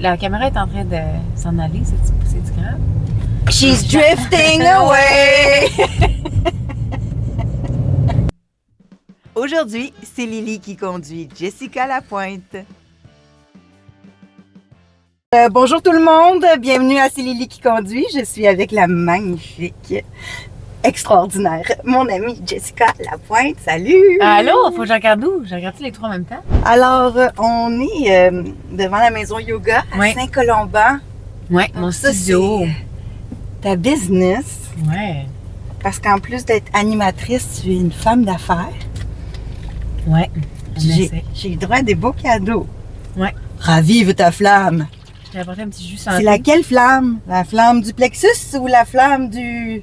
La caméra est en train de s'en aller, c'est grave? She's drifting away! Aujourd'hui, c'est Lily qui conduit Jessica Lapointe. Bonjour tout le monde, bienvenue à C'est Lily qui conduit. Je suis avec la magnifique, extraordinaire, mon amie Jessica Lapointe. Salut! Allô, faut que je regarde où? Je regarde les trois en même temps? Alors, on est devant la maison yoga à Saint-Colomban. Oui, mon studio. Ta business. Ouais. Parce qu'en plus d'être animatrice, tu es une femme d'affaires. Ouais. J'ai droit à des beaux cadeaux. Ouais. Ravive ta flamme. J'ai apporté un petit jus santé. C'est laquelle flamme? La flamme du plexus ou la flamme de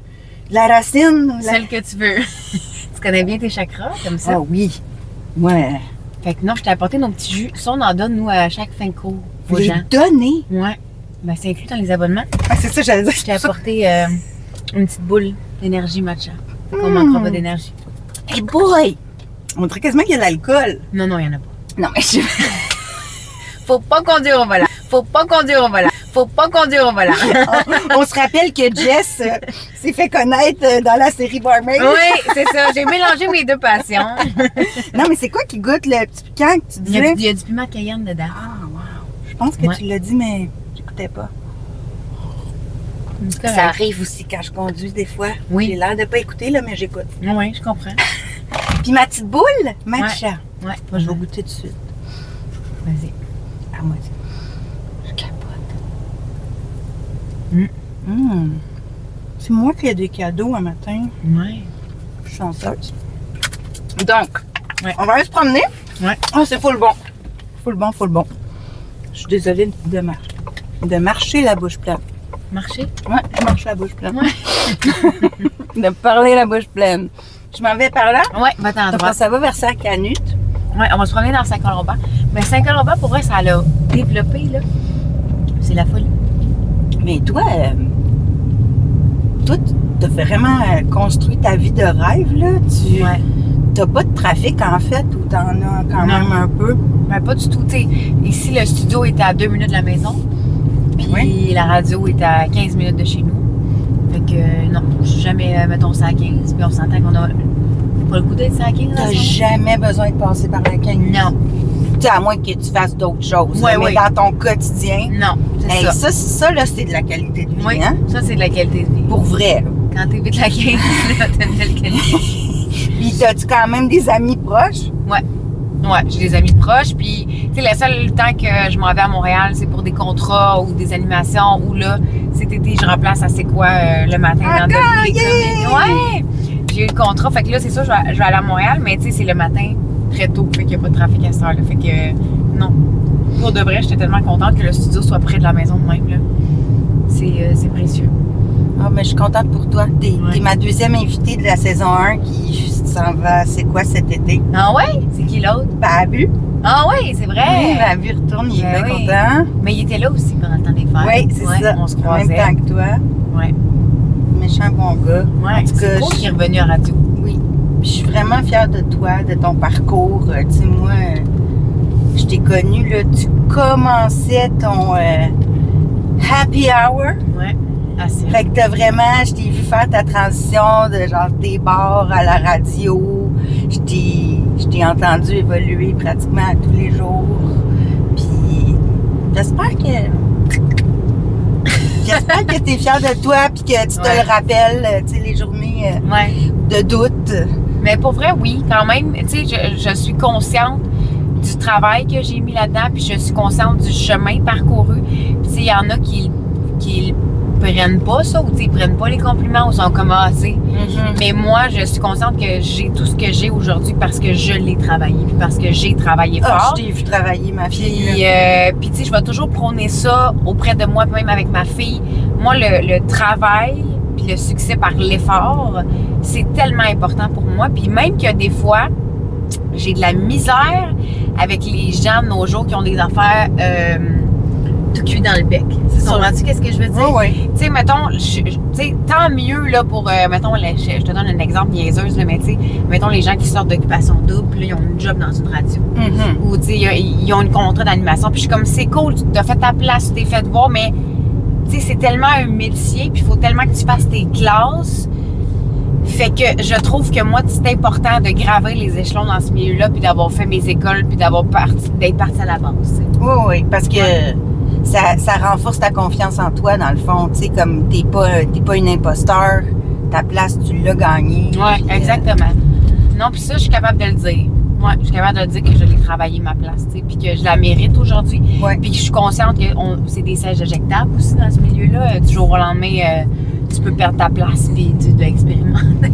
la racine? Celle que tu veux. Tu connais bien tes chakras, comme ça? Ah oui. Ouais. Fait que non, je t'ai apporté nos petits jus. Ça, on en donne, nous, à chaque fin de cours. Vous les donnez? Ouais. Ben, c'est inclus dans les abonnements. Ah, c'est ça, j'allais dire. Je t'ai apporté une petite boule d'énergie matcha. Fait qu'on manquera pas d'énergie. Hey boy! On dirait quasiment qu'il y a de l'alcool. Non, il y en a pas. Non, mais je... Faut pas conduire au volant. Faut pas conduire au volant. Faut pas conduire au volant. On se rappelle que Jess s'est fait connaître dans la série Barmaid. Oui, c'est ça. J'ai mélangé mes deux passions. Non, mais c'est quoi qui goûte le petit piquant que tu disais? Il y a du piment cayenne dedans. Ah, wow. Je pense que tu l'as dit, mais j'écoutais pas. Ça arrive aussi quand je conduis des fois. Oui. J'ai l'air de pas écouter, là, mais j'écoute. Oui, je comprends. Puis ma petite boule, matcha. Ouais. Moi, je vais goûter tout de suite. Vas-y. Ah, moi, je capote. C'est moi qui ai des cadeaux un matin. Ouais. Je suis chanceuse. Donc, on va aller se promener. Ouais. Ah, c'est full bon. Full bon. Je suis désolée de marcher la bouche pleine. Marcher? Ouais, je marche la bouche pleine. Ouais. De parler la bouche pleine. Je m'en vais par là. Ouais, va-t'en droit. Ça va vers Saint-Canute. Ouais, on va se promener dans Saint-Colomban. Mais Saint-Colomban, pour vrai, ça l'a développé, là. C'est la folie. Mais toi, tu as vraiment construit ta vie de rêve, là. Tu n'as pas de trafic, en fait, ou tu en as quand même un peu? Ben, pas du tout. T'sais, ici, le studio est à 2 minutes de la maison. Puis la radio est à 15 minutes de chez nous. Fait que non, je suis jamais, mettons, ça à 15. Puis on s'entend qu'on a pas le goût d'être ça à 15. T'as jamais besoin de passer par la 15. Non. T'sais, à moins que tu fasses d'autres choses. Ouais, mais dans ton quotidien. Non, c'est ça. Ça, là, c'est de la qualité de vie. Oui, hein? ça, c'est de la qualité de vie. Pour vrai, là. Quand t'évites la 15, là, t'as une belle qualité. Puis, t'as-tu quand même des amis proches? Ouais, j'ai des amis proches. Puis, tu sais, le seul temps que je m'en vais à Montréal, c'est pour des contrats ou des animations. Ou là, cet été, je remplace à C'est quoi le matin dans yeah! Ouais! J'ai eu le contrat. Fait que là, c'est ça, je vais aller à Montréal. Mais tu sais, c'est le matin très tôt. Fait qu'il n'y a pas de trafic à cette heure-là. Fait que non. Pour de vrai, j'étais tellement contente que le studio soit près de la maison de même. Là. C'est précieux. Ah, mais je suis contente pour toi. T'es ma deuxième invitée de la saison 1 qui s'en va, c'est quoi, cet été? Ah ouais? C'est qui l'autre? Babu. Ah ouais, c'est vrai! Oui, Babu retourne, il est bien content. Mais il était là aussi pendant le temps des fêtes. Oui, c'est ça. On se croisait. En même temps que toi. Oui. Méchant bon gars. Ouais, c'est cool qu'il est revenu à radio. Oui. Puis je suis vraiment fière de toi, de ton parcours. Tu sais, moi, je t'ai connue, là, tu commençais ton happy hour. Ouais. Fait que t'as vraiment, je t'ai vu faire ta transition de genre tes bars à la radio. Je t'ai entendu évoluer pratiquement à tous les jours. Puis j'espère que t'es fière de toi puis que tu te le rappelles, tu sais, les journées de doute. Mais pour vrai, oui, quand même. Tu sais, je suis consciente du travail que j'ai mis là-dedans puis je suis consciente du chemin parcouru. Puis tu sais, il y en a qui prennent pas ça ou ils prennent pas les compliments ou sont comme assez. Mais moi, je suis consciente que j'ai tout ce que j'ai aujourd'hui parce que je l'ai travaillé puis parce que j'ai travaillé fort. Je t'ai vu travailler, ma fille. Puis tu sais, je vais toujours prôner ça auprès de moi, même avec ma fille. Moi, le travail puis le succès par l'effort, c'est tellement important pour moi. Puis même que des fois, j'ai de la misère avec les gens de nos jours qui ont des affaires tout cuit dans le bec. Tu comprends-tu qu'est-ce que je veux dire? Oui. Tu sais, mettons, tant mieux là pour, mettons, je te donne un exemple niaiseuse, là, mais tu sais, mettons les gens qui sortent d'occupation double, là, ils ont une job dans une radio. Ou tu sais, ils ont une contrat d'animation. Puis je suis comme, c'est cool, tu as fait ta place, tu t'es fait voir, mais tu sais, c'est tellement un métier, puis il faut tellement que tu fasses tes classes. Fait que je trouve que moi, c'est important de gravir les échelons dans ce milieu-là, puis d'avoir fait mes écoles, puis d'être partie à la base. T'sais. Oui, parce que ça renforce ta confiance en toi, dans le fond. Tu sais, comme t'es pas une imposteur, ta place, tu l'as gagnée. Oui, exactement. Non, puis ça, je suis capable de le dire. Oui, je suis capable de le dire que je l'ai travaillé ma place, tu sais, puis que je la mérite aujourd'hui. Ouais. Puis que je suis consciente que c'est des sièges éjectables aussi dans ce milieu-là. Du jour au lendemain, tu peux perdre ta place puis tu dois expérimenter.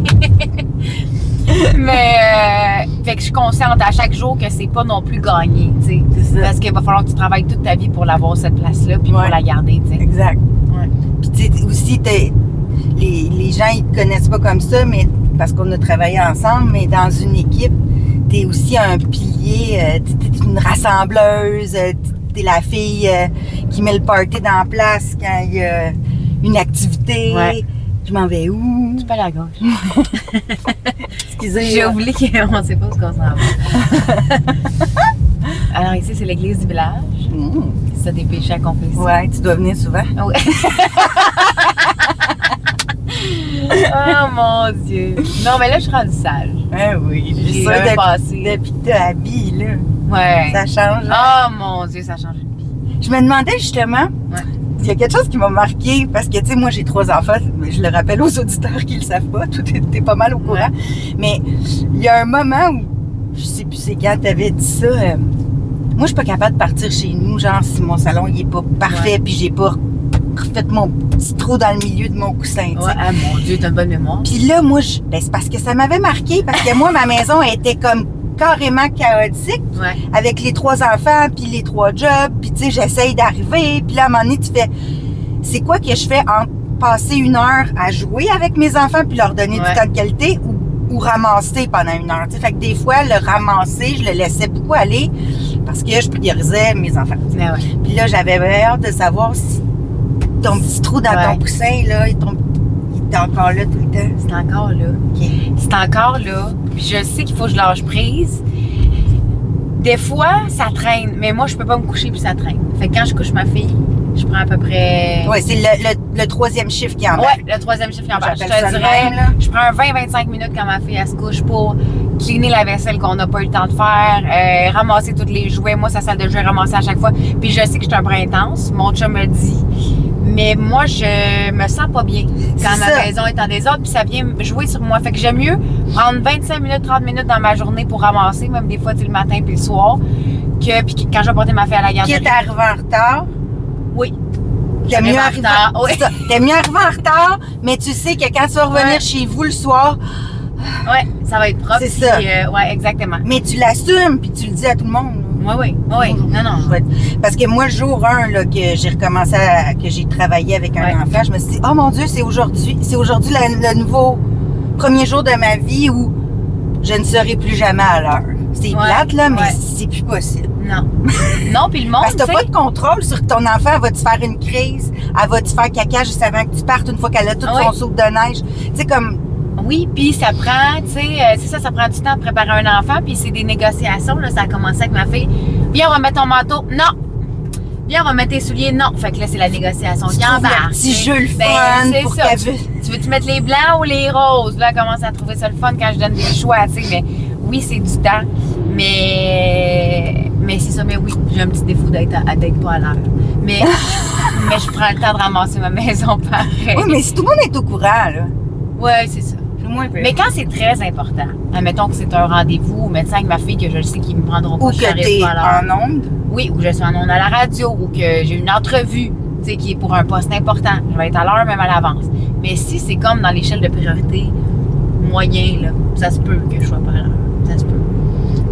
Mais, fait que je suis consciente à chaque jour que c'est pas non plus gagné, tu sais. C'est ça. Parce qu'il va falloir que tu travailles toute ta vie pour l'avoir, cette place-là, puis pour la garder, tu sais. Exact. Ouais. Puis tu sais, aussi, les gens, ils te connaissent pas comme ça, mais parce qu'on a travaillé ensemble, mais dans une équipe, t'es aussi un pilier, t'es une rassembleuse, t'es la fille qui met le party dans la place quand il y a une activité. Ouais. Je m'en vais où? Tu peux aller à gauche. Excusez. J'ai oublié qu'on ne sait pas où on s'en va. Alors ici, c'est l'église du village. C'est ça, des péchés accomplis. Ouais, tu dois venir souvent. Ouais. Oh mon Dieu. Non, mais là, je suis rendue sage. Ouais, oui. J'ai ça, un passé. Depuis que tu habillé, là. Ouais. Ça change. Oh mon Dieu, ça change une vie. Je me demandais justement, il y a quelque chose qui m'a marqué, parce que, tu sais, moi, j'ai 3 enfants, mais je le rappelle aux auditeurs qui le savent pas, tout t'es pas mal au courant. Mais il y a un moment où, je sais plus c'est quand t'avais dit ça, moi, je suis pas capable de partir chez nous, genre, si mon salon, il est pas parfait, puis j'ai pas refait mon petit trou dans le milieu de mon coussin, tu sais. Ouais, ah mon Dieu, t'as une bonne mémoire. Puis là, moi, c'est parce que ça m'avait marqué, parce que moi, ma maison était comme carrément chaotique, avec les 3 enfants, puis les 3 jobs, puis tu sais, j'essaye d'arriver, puis là, à un moment donné, tu fais, c'est quoi que je fais en passer 1 heure à jouer avec mes enfants, puis leur donner du temps de qualité, ou ramasser pendant 1 heure, tu sais, fait que des fois, le ramasser, je le laissais beaucoup aller, parce que je priorisais mes enfants. Puis là, j'avais hâte de savoir si ton petit trou dans ton coussin, là, il est encore là tout le temps. C'est encore là. Okay. C'est encore là. Puis je sais qu'il faut que je lâche prise. Des fois, ça traîne. Mais moi, je peux pas me coucher puis ça traîne. Fait que quand je couche ma fille, je prends à peu près... Oui, c'est le 3e chiffre qui embarque. Oui, le 3e chiffre qui embarque. Je te ça dirais, même, là. je prends 20-25 minutes quand ma fille elle se couche pour cleaner la vaisselle qu'on n'a pas eu le temps de faire, ramasser tous les jouets. Moi, sa salle de jeu est ramassée à chaque fois. Puis je sais que je suis un brin intense. Mon chum me dit... Mais moi, je me sens pas bien quand ma maison est en désordre, puis ça vient jouer sur moi. Fait que j'aime mieux prendre 25 minutes, 30 minutes dans ma journée pour ramasser, même des fois, le matin puis le soir, puis quand je vais porter ma fille à la garderie. Qui est arrivé en retard? Oui. T'es mieux arrivé en retard, mais tu sais que quand tu vas revenir chez vous le soir... Oui, ça va être propre. C'est ça. Oui, exactement. Mais tu l'assumes, puis tu le dis à tout le monde. Oui. Non. Parce que moi, le jour 1 là, que j'ai recommencé que j'ai travaillé avec un enfant, je me suis dit, oh mon Dieu, c'est aujourd'hui le nouveau premier jour de ma vie où je ne serai plus jamais à l'heure. C'est plate, là, mais c'est plus possible. Non. Non, puis le monde, parce que t'as pas de contrôle sur ton enfant, elle va-tu faire une crise, elle va-tu faire caca juste avant que tu partes, une fois qu'elle a tout son saut de neige. Tu sais, comme... Oui, puis ça prend, tu sais, c'est ça prend du temps de préparer un enfant, puis c'est des négociations, là, ça a commencé avec ma fille. Viens, on va mettre ton manteau. Non! Viens, on va mettre tes souliers. Non! Fait que là, c'est la négociation qui embarque. Un petit jeu le fun pour ça. Tu veux-tu mettre les blancs ou les roses? Là, elle commence à trouver ça le fun quand je donne des choix, tu sais, mais oui, c'est du temps, mais c'est ça, mais oui, j'ai un petit défaut d'être pas à l'heure. Mais je prends le temps de ramasser ma maison pareil. Oui, mais si tout le monde est au courant, là. Oui, c'est ça. Mais quand c'est très important, admettons que c'est un rendez-vous au médecin avec ma fille que je sais qu'ils me prendront pas, ou que tu es en onde. Oui, ou je suis en onde à la radio, ou que j'ai une entrevue, tu sais, qui est pour un poste important. Je vais être à l'heure, même à l'avance. Mais si c'est comme dans l'échelle de priorité moyen, là, ça se peut que je sois pas à l'heure. Ça se peut.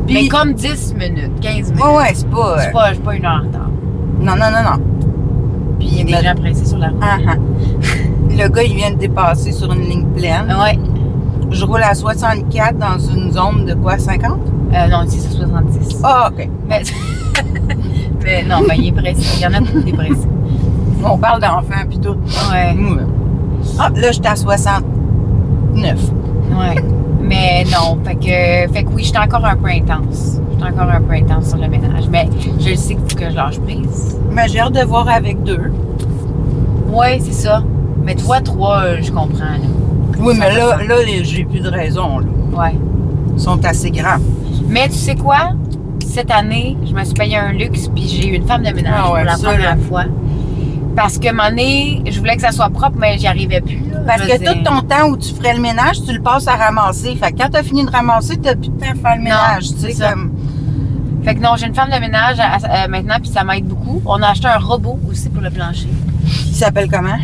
Puis, mais comme 10 minutes, 15 minutes. Ouais, c'est pas... Je suis pas 1 heure en retard. Non. Puis il y a des gens pressés sur la route. Le gars, il vient de dépasser sur une ligne pleine. Ouais. Je roule à 64 dans une zone de quoi, 50? Non, ici, c'est 70. Ah, OK. Mais non, il est pressé. Il y en a beaucoup des pressés. On parle d'enfants puis tout. Ouais. Ah, là, j'étais à 69. Ouais. Mais non, fait que oui, j'étais encore un peu intense. J'étais encore un peu intense sur le ménage. Mais je le sais qu'il faut que je lâche prise. Mais j'ai hâte de voir avec 2. Ouais, c'est ça. Mais toi, 3, je comprends. Là. Oui, mais là, j'ai plus de raison. Là. Ouais. Ils sont assez grands. Mais tu sais quoi? Cette année, je me suis payé un luxe puis j'ai eu une femme de ménage pour la première fois. Parce que, à un moment donné, je voulais que ça soit propre, mais j'y arrivais plus. Là. Parce que tout ton temps où tu ferais le ménage, tu le passes à ramasser. Fait que quand tu as fini de ramasser, tu n'as plus de temps à faire le ménage. Non, Tu sais, comme... Fait que non, j'ai une femme de ménage maintenant, puis ça m'aide beaucoup. On a acheté un robot aussi pour le plancher. Il s'appelle comment?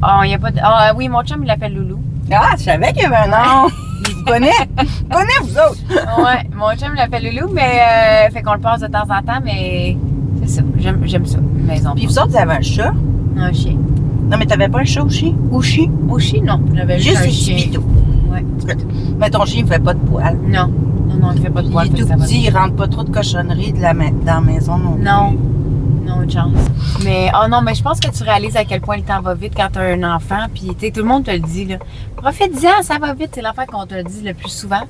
Ah, il y a pas de... Ah oui, mon chum, il l'appelle Loulou. Ah, je savais qu'il y avait un nom. Vous connaissez? Vous connaissez, vous autres? Ouais, mon chum l'appelle Loulou, mais fait qu'on le passe de temps en temps, mais c'est ça. J'aime ça, maison. Puis vous autres, vous avez un chat? Un chien. Non, mais t'avais pas un chat au chien? Au chien? Au chien, non. J'avais Juste un un chien. chipito. Ouais. Mais ton chien, il fait pas de poils. Non, il fait pas de poils. Il est tout petit, il rentre pas trop de cochonneries dans la maison non plus. Non, autre chance. Mais, mais je pense que tu réalises à quel point le temps va vite quand tu as un enfant. Puis, tu sais, tout le monde te le dit, là. Profite-en, ça va vite. C'est l'affaire qu'on te le dit le plus souvent.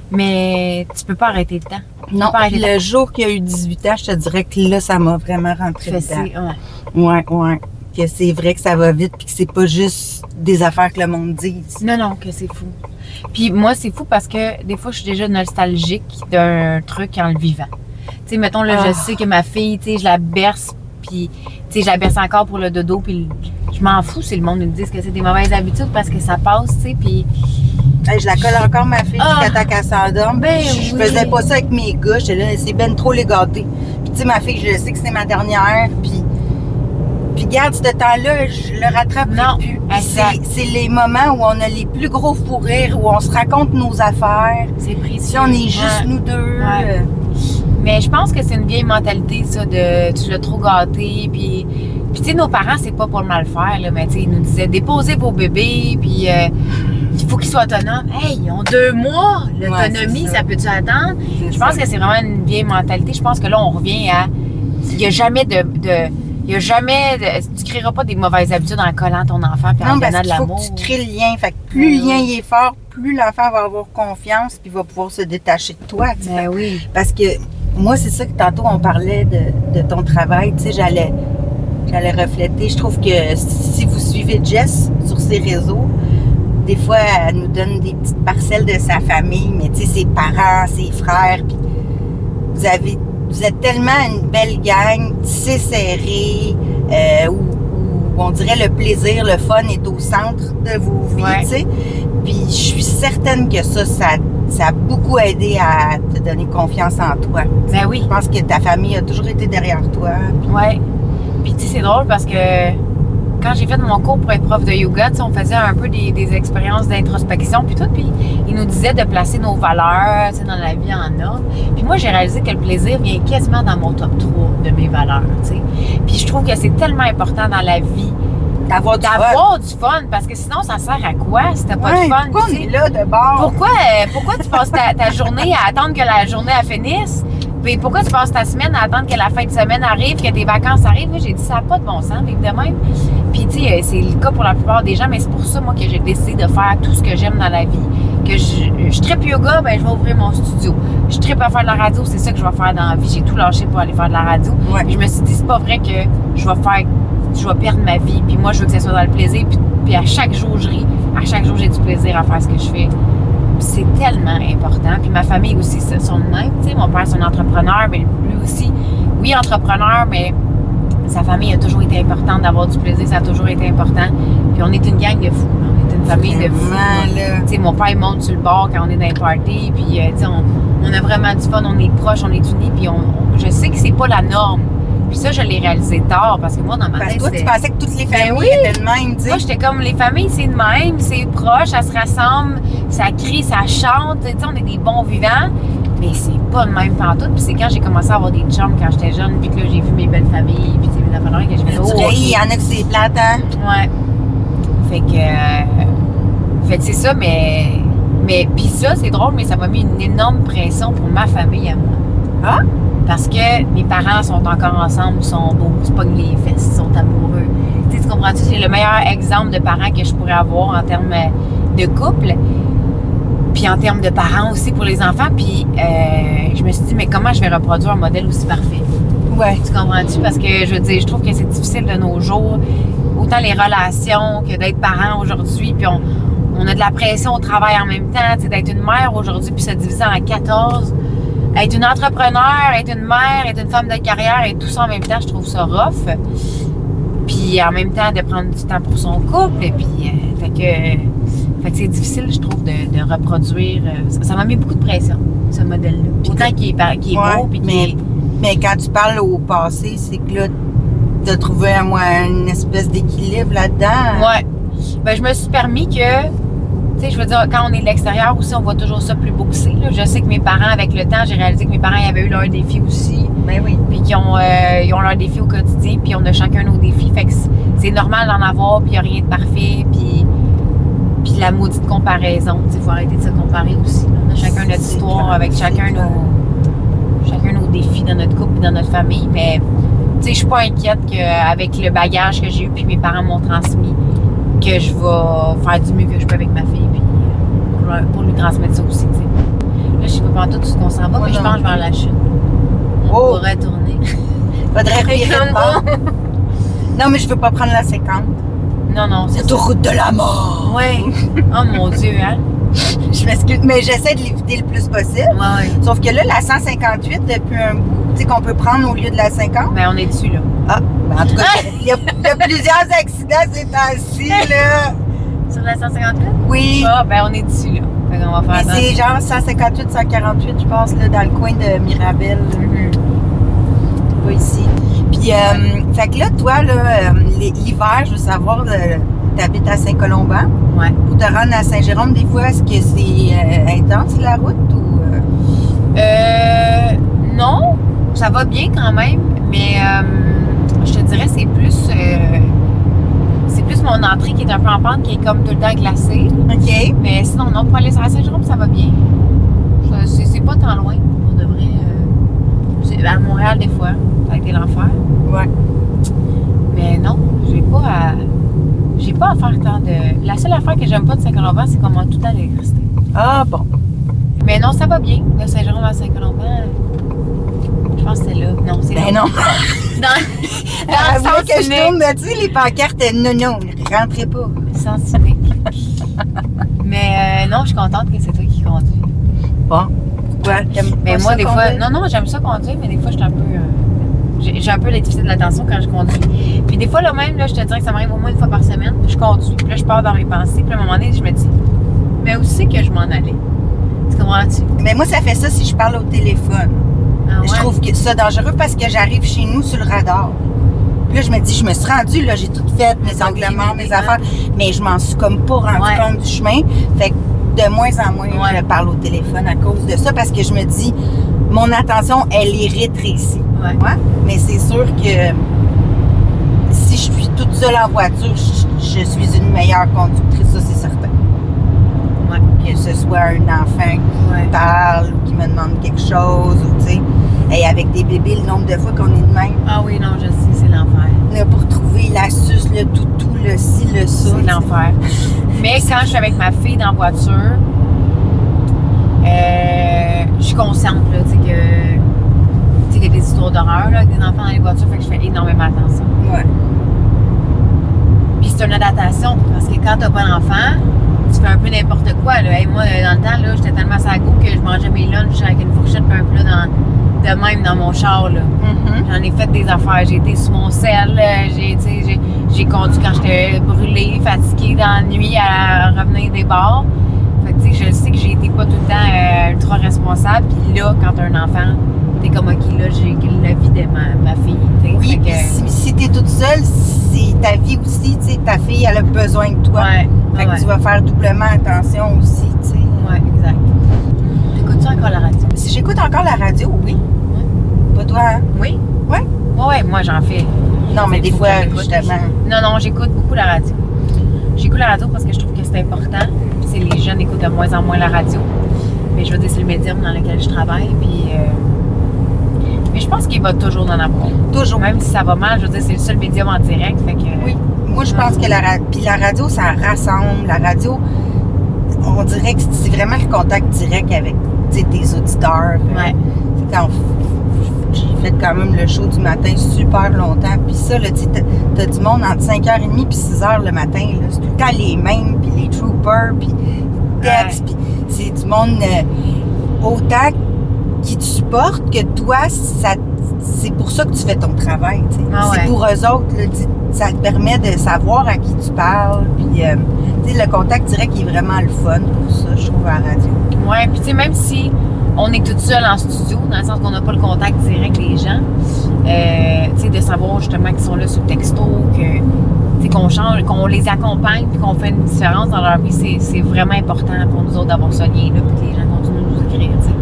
Mais tu peux pas arrêter le temps. Non, le jour qu'il a eu 18 ans, je te dirais que là, ça m'a vraiment rentré dedans. Ouais. Que c'est vrai que ça va vite puis que c'est pas juste des affaires que le monde dit. Non, que c'est fou. Puis moi, c'est fou parce que des fois, je suis déjà nostalgique d'un truc en le vivant. Tu sais, mettons, là, je sais que ma fille, tu sais, je la berce, puis, tu sais, je la berce encore pour le dodo, puis je m'en fous si le monde me dit que c'est des mauvaises habitudes parce que ça passe, tu sais, puis... Hey, je la colle encore, ma fille, jusqu'à temps qu'elle s'endorme. Ben je faisais pas ça avec mes gars, j'étais là, c'est ben trop les gâter. Puis, tu sais, ma fille, je sais que c'est ma dernière, puis garde, ce temps-là, je le rattrape plus. C'est les moments où on a les plus gros fous rires, où on se raconte nos affaires. C'est précieux. Si on est juste nous deux. Ouais. Mais je pense que c'est une vieille mentalité, ça, de tu l'as trop gâté, puis tu sais, nos parents, c'est pas pour le mal faire, là, mais tu sais, ils nous disaient, déposez vos bébés, puis il faut qu'ils soient autonomes. Hey, ils ont 2 mois, l'autonomie, ça peut-tu attendre? Je pense que c'est vraiment une vieille mentalité. Je pense que là, on revient à, il n'y a jamais tu créeras pas des mauvaises habitudes en collant ton enfant puis en donnant de l'amour. Faut que tu crées le lien. Fait que plus le lien il est fort, plus l'enfant va avoir confiance puis va pouvoir se détacher de toi. Ben oui. Parce que moi, c'est ça que tantôt on parlait de ton travail. Tu sais, j'allais refléter. Je trouve que si vous suivez Jess sur ses réseaux, des fois, elle nous donne des petites parcelles de sa famille, mais tu sais, ses parents, ses frères, puis vous êtes tellement une belle gang, tissée serrée, où on dirait le plaisir, le fun est au centre de vos vies, tu sais. Puis je suis certaine que ça a beaucoup aidé à te donner confiance en toi. Ben oui. Je pense que ta famille a toujours été derrière toi. Oui. Puis tu sais, c'est drôle parce que quand j'ai fait mon cours pour être prof de yoga, on faisait un peu des expériences d'introspection puis tout, puis ils nous disaient de placer nos valeurs, dans la vie, il y en a. Puis moi, j'ai réalisé que le plaisir vient quasiment dans mon top 3 de mes valeurs, tu sais. Puis je trouve que c'est tellement important dans la vie d'avoir du fun, parce que sinon, ça sert à quoi si t'as pas de fun? Pourquoi on est là de bord? Pourquoi tu passes ta journée à attendre que la journée finisse? Puis pourquoi tu passes ta semaine à attendre que la fin de semaine arrive, que tes vacances arrivent? Moi, j'ai dit, ça n'a pas de bon sens, vivre de même. Puis, tu sais, c'est le cas pour la plupart des gens, mais c'est pour ça, moi, que j'ai décidé de faire tout ce que j'aime dans la vie. Que je trippe yoga, ben je vais ouvrir mon studio. Je trippe à faire de la radio, c'est ça que je vais faire dans la vie. J'ai tout lâché pour aller faire de la radio. Ouais. Puis je me suis dit, c'est pas vrai que je vais perdre ma vie. Puis moi, je veux que ça soit dans le plaisir. Puis à chaque jour, je ris. À chaque jour, j'ai du plaisir à faire ce que je fais. C'est tellement important. Puis ma famille aussi, ce sont de même. Tu sais, mon père, c'est un entrepreneur, mais lui aussi, oui, entrepreneur, mais sa famille a toujours été importante d'avoir du plaisir. Ça a toujours été important. Puis on est une gang de fous. On est une famille de fous. Tu sais, mon père, il monte sur le bord quand on est dans les parties. Puis, tu sais, on a vraiment du fun. On est proches, on est unis. Puis je sais que c'est pas la norme. Puis ça, je l'ai réalisé tard, parce que moi, dans ma tête, toi, tu pensais que toutes les familles étaient de même, tu sais. Moi, j'étais comme, les familles, c'est de même, c'est proche, ça se rassemble, ça crie, ça chante, tu sais, on est des bons vivants, mais c'est pas de même pantoute. Puis c'est quand j'ai commencé à avoir des chums quand j'étais jeune, puis que là, j'ai vu mes belles familles, puis mes enfants, que je me il y en a que c'est plate, hein? Ouais. Fait que c'est ça, mais puis ça, c'est drôle, mais ça m'a mis une énorme pression pour ma famille à moi. Ah? Parce que mes parents sont encore ensemble, ils sont beaux, ils se pognent les fesses, ils sont amoureux. Tu sais, tu comprends-tu? C'est le meilleur exemple de parents que je pourrais avoir en termes de couple. Puis en termes de parents aussi pour les enfants. Puis je me suis dit, mais comment je vais reproduire un modèle aussi parfait? Ouais. Tu comprends-tu? Parce que je veux dire, je trouve que c'est difficile de nos jours. Autant les relations que d'être parent aujourd'hui. Puis on a de la pression au travail en même temps. Tu sais, d'être une mère aujourd'hui puis se diviser en 14. Être une entrepreneur, être une mère, être une femme de carrière et tout ça en même temps, je trouve ça rough. Puis en même temps, de prendre du temps pour son couple. Et puis, fait que c'est difficile, je trouve, de reproduire. Ça m'a mis beaucoup de pression, ce modèle-là. Autant qu'il est beau. Puis mais quand tu parles au passé, c'est que là, tu as trouvé une espèce d'équilibre là-dedans. Ouais. Ben, je me suis permis que. Tu sais, je veux dire, quand on est de l'extérieur aussi, on voit toujours ça plus beau que c'est. Je sais que mes parents, avec le temps, j'ai réalisé que mes parents ils avaient eu leurs défis aussi. Ben oui. Puis ils ont leurs défis au quotidien, puis on a chacun nos défis. Fait que c'est normal d'en avoir, puis il n'y a rien de parfait. Puis la maudite comparaison. Il faut arrêter de se comparer aussi. Là. On a chacun notre histoire avec chacun nos défis dans notre couple et dans notre famille. Mais tu sais, je suis pas inquiète qu'avec le bagage que j'ai eu puis mes parents m'ont transmis, que je vais faire du mieux que je peux avec ma fille puis pour lui transmettre ça aussi. T'sais. Là, je sais pas tout ce qu'on s'en va, mais je pense vers la chute. On pourrait tourner. Faudrait revirer de bord. Non, mais je veux pas prendre la 50. Non, c'est l'autoroute de la mort. Ouais. Oh mon Dieu, hein? Je m'excuse, mais j'essaie de l'éviter le plus possible. Ouais. Sauf que là, la 158, depuis un bout, tu sais, qu'on peut prendre au lieu de la 50. Ben, on est dessus, là. Ah, ben en tout cas, il y a plusieurs accidents ces temps-ci, là. Sur la 158? Oui. Ah, ben, on est dessus, là. Fait qu'on va faire attention. C'est genre 158, 148, je pense, là, dans le coin de Mirabel. Pas ici. Puis, fait que là, toi, là, l'hiver, je veux savoir, t'habites à Saint-Colomban. Ouais. Pour te rendre à Saint-Jérôme, des fois, est-ce que c'est intense, la route, ou... Non, ça va bien quand même, mais je te dirais c'est plus mon entrée qui est un peu en pente, qui est comme tout le temps glacée. OK. Mais sinon, non, pour aller à Saint-Jérôme, ça va bien. C'est pas tant loin, pour de vrai. À Montréal, des fois, ça a été l'enfer. Ouais. Mais non, j'ai pas à faire tant de... La seule affaire que j'aime pas de Saint-Colomban, c'est qu'on manque tout le temps d'électricité. Ah, bon. Mais non, ça va bien. De Saint-Jérôme à Saint-Colomban, je pense que c'est là. Non, c'est là. Ben non. Dans le sens que je unique. tourne, tu sais, les pancartes, non, rentrez pas. Sens unique. Mais non, je suis contente que c'est toi qui conduis. Bon. Pourquoi? Mais moi, des fois... Non, j'aime ça conduire, mais des fois, je suis un peu... J'ai un peu les déficits de l'attention quand je conduis. Puis des fois, là même, là, je te dirais que ça m'arrive au moins une fois par semaine. Je conduis, puis là, je pars dans mes pensées. Puis à un moment donné, je me dis, mais où c'est que je m'en allais? Tu comprends-tu? Mais moi, ça fait ça si je parle au téléphone. Ah ouais? Je trouve que ça dangereux parce que j'arrive chez nous sur le radar. Puis là, je me dis, je me suis rendue, là, j'ai tout fait, mes anglements, mes affaires, mais je m'en suis comme pas rendu compte du chemin. Fait que de moins en moins, je parle au téléphone à cause de ça parce que je me dis, mon attention, elle est rétrécie. Ouais. Mais c'est sûr que si je suis toute seule en voiture, je suis une meilleure conductrice, ça c'est certain. Ouais. Que ce soit un enfant qui parle ou qui me demande quelque chose, ou tu sais. Et avec des bébés, le nombre de fois qu'on est de même. Ah oui, non, je sais, c'est l'enfer. Là, pour trouver la suce, le toutou, le ci, le ça. C'est l'enfer. Mais quand je suis avec ma fille dans la voiture, je suis consciente, là, tu sais, qu'il y a des histoires d'horreur, là, avec des enfants dans les voitures, fait que je fais énormément attention. Ouais. Puis c'est une adaptation, parce que quand t'as pas d'enfant, tu fais un peu n'importe quoi, là. Hey, moi, dans le temps, là, j'étais tellement sago que je mangeais mes lunchs avec une fourchette et un plat de même dans mon char, là. J'en ai fait des affaires. J'ai été sur mon sel, j'ai conduit quand j'étais brûlée, fatiguée dans la nuit à revenir des bars. Fait que, tu sais, je sais que j'ai été pas tout le temps ultra responsable. Puis là, quand t'as un enfant, t'es comme, OK, là, j'ai la vie de ma fille. T'sais. Oui, puis si t'es toute seule, c'est ta vie aussi, tu sais, ta fille, elle a besoin de toi. Ouais. Fait que tu vas faire doublement attention aussi, tu sais. Ouais, exact. T'écoutes-tu encore la radio? Si j'écoute encore la radio, oui. Pas toi, hein? Oui? Oui? Ouais, moi, j'en fais. Non, mais des fois, justement. Non, j'écoute beaucoup la radio. J'écoute la radio parce que je trouve que c'est important. Puis les jeunes écoutent de moins en moins la radio. Mais je veux dire, c'est le médium dans lequel je travaille. Puis Mais je pense qu'il va toujours en avoir. Toujours. Même si ça va mal, je veux dire, c'est le seul médium en direct. Fait que, Oui. Moi, je pense que la radio, ça rassemble. La radio, on dirait que c'est vraiment le contact direct avec tes auditeurs. Ouais. C'est quand j'ai fait quand même le show du matin super longtemps. Puis ça, là, t'as du monde entre 5h30 puis 6h le matin. Là. C'est tout le temps les mêmes, puis les troopers, puis Dex. Puis c'est du monde autant qui te supporte que toi, c'est pour ça que tu fais ton travail. C'est pour eux autres. Là, ça te permet de savoir à qui tu parles. Puis le contact direct est vraiment le fun pour ça, je trouve, à la radio. Oui, puis tu sais, même si on est toute seule en studio, dans le sens qu'on n'a pas le contact direct des gens, tu sais, de savoir justement qu'ils sont là sur le texto, qu'on change, qu'on les accompagne, puis qu'on fait une différence dans leur vie, c'est vraiment important pour nous autres d'avoir ce lien-là, puis que les gens continuent de nous écrire, tu sais.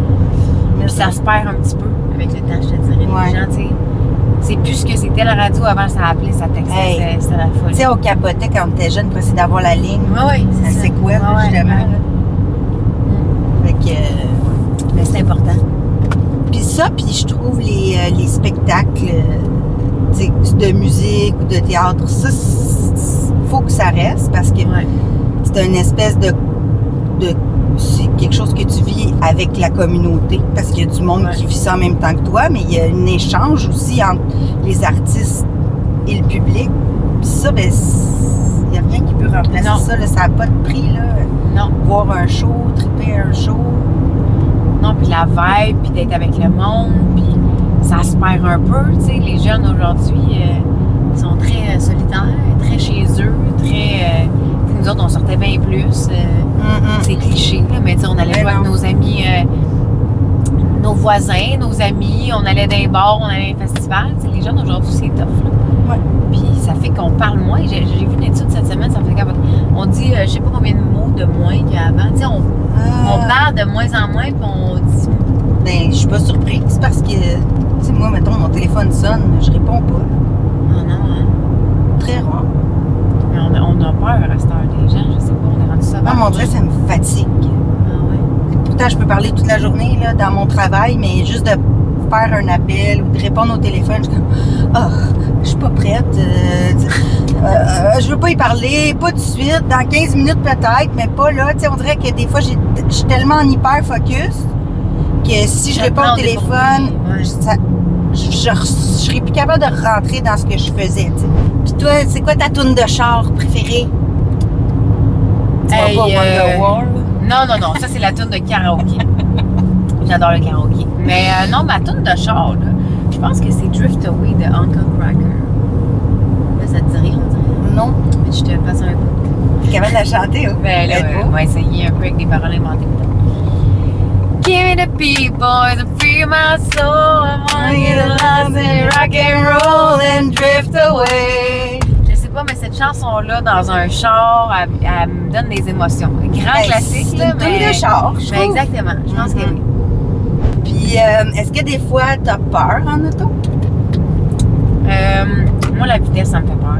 Puis ça se perd un petit peu avec le temps, je te dirais. Les gens, tu sais, c'est plus ce que c'était la radio avant, ça appelait, ça textait, c'était la folie. Tu sais, on capotait quand on était jeune pour essayer d'avoir la ligne. Oui, c'est ça. C'est quoi, justement. Fait que... mais c'est important. Puis ça, puis je trouve les spectacles de musique ou de théâtre, ça, faut que ça reste parce que c'est une espèce de c'est quelque chose que tu vis avec la communauté parce qu'il y a du monde qui vit ça en même temps que toi, mais il y a un échange aussi entre les artistes et le public. Puis ça, ben, il n'y a rien qui peut remplacer ça. Là, ça n'a pas de prix, là. Non. Voir un show, triper un show. Non, puis la vibe, puis d'être avec le monde, puis ça se perd un peu, tu sais. Les jeunes aujourd'hui, ils sont très solitaires, très chez eux, très... nous autres, on sortait bien plus. C'est cliché, là, mais on allait jouer avec nos amis, nos voisins, nos amis, on allait dans les bars, on allait dans les festivals. T'sais, les jeunes aujourd'hui, c'est tough. Là. Puis ça fait qu'on parle moins. J'ai vu une étude cette semaine, ça me fait capoter. On dit, je sais pas combien de mots de moins qu'avant. On parle de moins en moins, puis on dit... Ben, je suis pas surprise parce que, tu sais, moi, mettons, mon téléphone sonne, je réponds pas. Ah non, hein? Très rare. Mais on a peur à cette heure des gens, je sais pas, on est rendu ça. Non, mon Dieu, ça me fatigue. Ah ouais? Pourtant, je peux parler toute la journée, là, dans mon travail, mais juste de faire un appel ou de répondre au téléphone, je suis comme, je suis pas prête. Je veux pas y parler, pas tout de suite, dans 15 minutes peut-être, mais pas là. Tu sais, on dirait que des fois, je suis tellement en hyper focus que si je réponds au téléphone, je serais plus capable de rentrer dans ce que je faisais. T'sais. Puis toi, c'est quoi ta toune de char préférée? Hey, non, ça c'est la toune de karaoké. J'adore le karaoké. Mais non, ma toune de char, là, je pense que c'est Drift Away de Uncle Cracker. Là, ça te dit rien, on dirait? Non. Mais je te passe un peu. Tu es capable de la chanter, hein? Ben là, on va essayer un peu avec des paroles inventées. Give me the beat, boys, and free my soul. I wanna get lost in rock and roll and drift away. Je sais pas, mais cette chanson-là, dans un char, elle me donne des émotions. Un grand classique, c'est une toune de char, je trouve. Exactement, je pense que oui. Puis, est-ce que des fois, t'as peur en auto? Moi, la vitesse, ça me fait peur.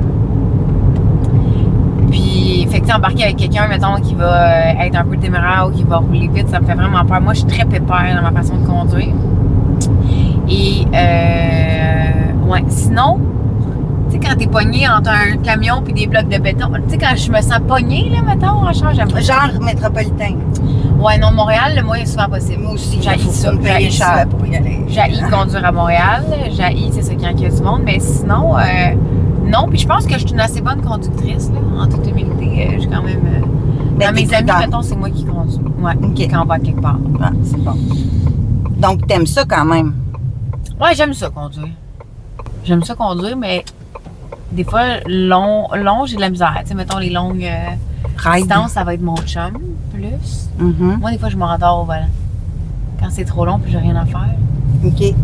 Puis, fait que embarquer avec quelqu'un, mettons, qui va être un peu téméraire ou qui va rouler vite, ça me fait vraiment peur. Moi, je suis très pépère dans ma façon de conduire. Et, sinon, tu sais, quand t'es pogné entre un camion puis des blocs de béton, tu sais, quand je me sens pognée, là, mettons, en char, j'aime pas. Genre métropolitain. Ouais, non, Montréal, le moins est souvent possible. Moi aussi, j'haïs ça. J'haïs cher pour y aller. J'haïs conduire à Montréal. J'haïs, c'est ça, quand il y a du monde. Mais sinon, non. Puis je pense que je suis une assez bonne conductrice, là, en toute humilité. Je suis quand même... dans mes amis, mettons, c'est moi qui conduis. Ouais, quand on va quelque part. Ah, c'est bon. Donc, t'aimes ça quand même? Ouais, j'aime ça conduire. J'aime ça conduire, mais des fois, long j'ai de la misère. Tu sais, mettons, les longues distances, ça va être mon chum, plus. Mm-hmm. Moi, des fois, je m'endors au volant. Quand c'est trop long, puis j'ai rien à faire. OK.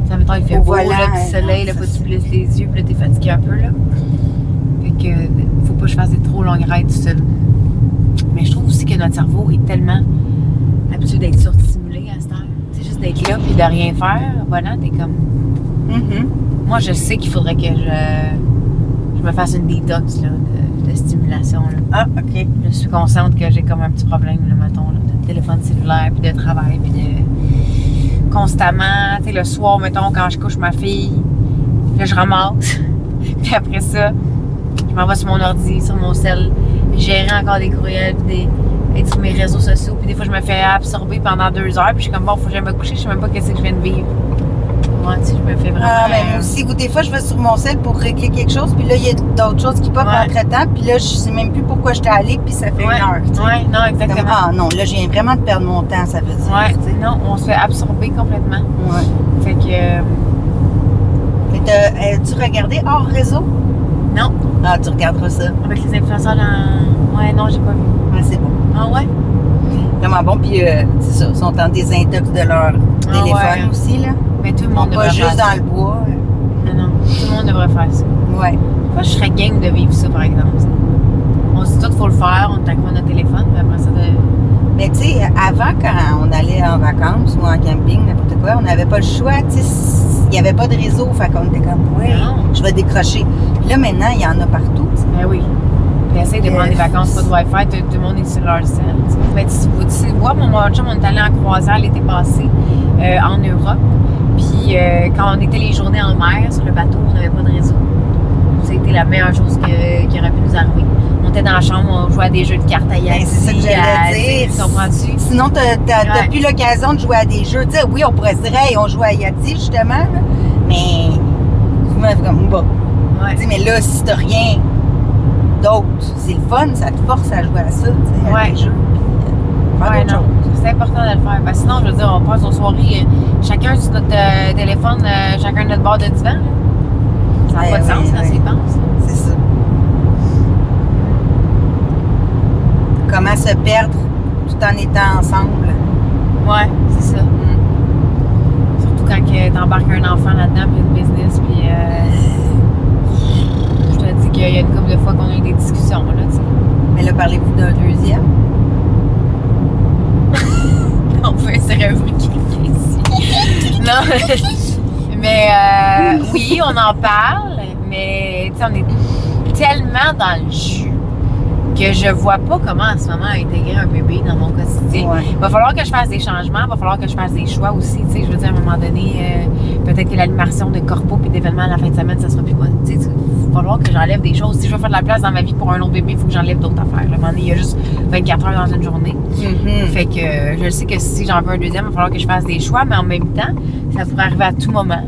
Ça, mettons, il fait beau, là, petit soleil, là, faut que tu plisses les yeux, puis là, t'es fatigué un peu, là. Fait que, faut pas que je fasse des trop longues rides tout seul. Mais je trouve aussi que notre cerveau est tellement habitué d'être surstimulé à cette heure. C'est juste d'être là, puis de rien faire. Voilà, t'es comme... Mm-hmm. Moi, je sais qu'il faudrait que je me fasse une détox, là, de stimulation, là. Ah, OK. Je suis consciente que j'ai comme un petit problème, là, mettons, là, de téléphone cellulaire, puis de travail, puis de... constamment. Tu sais, le soir, mettons, quand je couche ma fille, là, je ramasse. Puis après ça, je m'en vais sur mon ordi, sur mon cell, gérer encore des courriels, puis être sur mes réseaux sociaux. Puis des fois, je me fais absorber pendant 2 heures. Puis je suis comme, bon, faut que j'aille me coucher. Je sais même pas qu'est-ce que je viens de vivre. Moi, tu sais, je me fais vraiment... Ah, mais moi aussi, ou des fois, je vais sur mon cell pour régler quelque chose, puis là, il y a d'autres choses qui pop entre-temps, puis là, je sais même plus pourquoi j'étais allée, puis ça fait 1 heure, tu sais. Ouais, non, exactement. Comme, ah non, là, je viens vraiment de perdre mon temps, ça veut dire. Ouais, tu sais, non, on se fait absorber complètement. Ouais. Fait que... Mais tu regardé hors réseau? Non. Ah, tu regarderas ça. Avec les influenceurs dans... Ouais, non, j'ai pas vu. Ah, c'est bon. Ah ouais? Vraiment bon, puis c'est ça, ils sont en désintox de leur téléphone aussi, là. Mais tout le monde devrait pas faire juste ça. dans le bois. Non, tout le monde devrait faire ça. Ouais. Moi, je serais game de vivre ça, par exemple. On se dit tout qu'il faut le faire, on t'accroît notre téléphone, puis après ça, Mais tu sais, avant, quand on allait en vacances ou en camping, n'importe quoi, on n'avait pas le choix, tu sais, il n'y avait pas de réseau, fait qu'on était comme, ouais, je vais décrocher. Puis là, maintenant, il y en a partout, tu sais. Ben oui. Puis essaye de prendre des vacances, pas de Wi-Fi, tout le monde est sur leur sel. Mais tu vois, mon chum, on est allé en croisière l'été passé en Europe. Puis quand on était les journées en mer, sur le bateau, on n'avait pas de réseau. C'était la meilleure chose qui aurait pu nous arriver. On était dans la chambre, on jouait à des jeux de cartes à Yahtzee. C'est ça que j'allais dire. Comprends-tu? Sinon, t'as plus l'occasion de jouer à des jeux. Tu sais, oui, on pourrait se dire, hey, on joue à Yahtzee, justement, là, mais vous m'avez comme, bah. Ouais. Tu sais, mais là, si t'as rien d'autre, c'est le fun, ça te force à jouer à ça, tu sais, à des jeux. Ouais, non. C'est important de le faire. Parce que sinon, je veux dire, on passe aux soirées, chacun sur notre téléphone, chacun notre bord de divan. Là. Ça n'a pas de sens quand tu y penses. C'est ça. Comment se perdre tout en étant ensemble. Ouais, c'est ça. Surtout quand t'embarques un enfant là-dedans, puis une business, puis je te dis qu'il y a une couple de fois qu'on a eu des discussions, là, tu sais. Mais là, parlez-vous d'un deuxième? On peut essayer de quelqu'un ici. Non, mais oui, on en parle, mais tu sais, on est tellement dans le jus que je vois pas comment en ce moment intégrer un bébé dans mon quotidien. Ouais. Il va falloir que je fasse des changements, il va falloir que je fasse des choix aussi. Tu sais, je veux dire, à un moment donné, peut-être que l'animation de corpo puis d'événements à la fin de semaine, ça sera plus possible. Tu sais, il va falloir que j'enlève des choses. Si je veux faire de la place dans ma vie pour un autre bébé, il faut que j'enlève d'autres affaires. À un moment donné, il y a juste 24 heures dans une journée. Fait que je sais que si j'en veux un deuxième, il va falloir que je fasse des choix, mais en même temps, ça pourrait arriver à tout moment.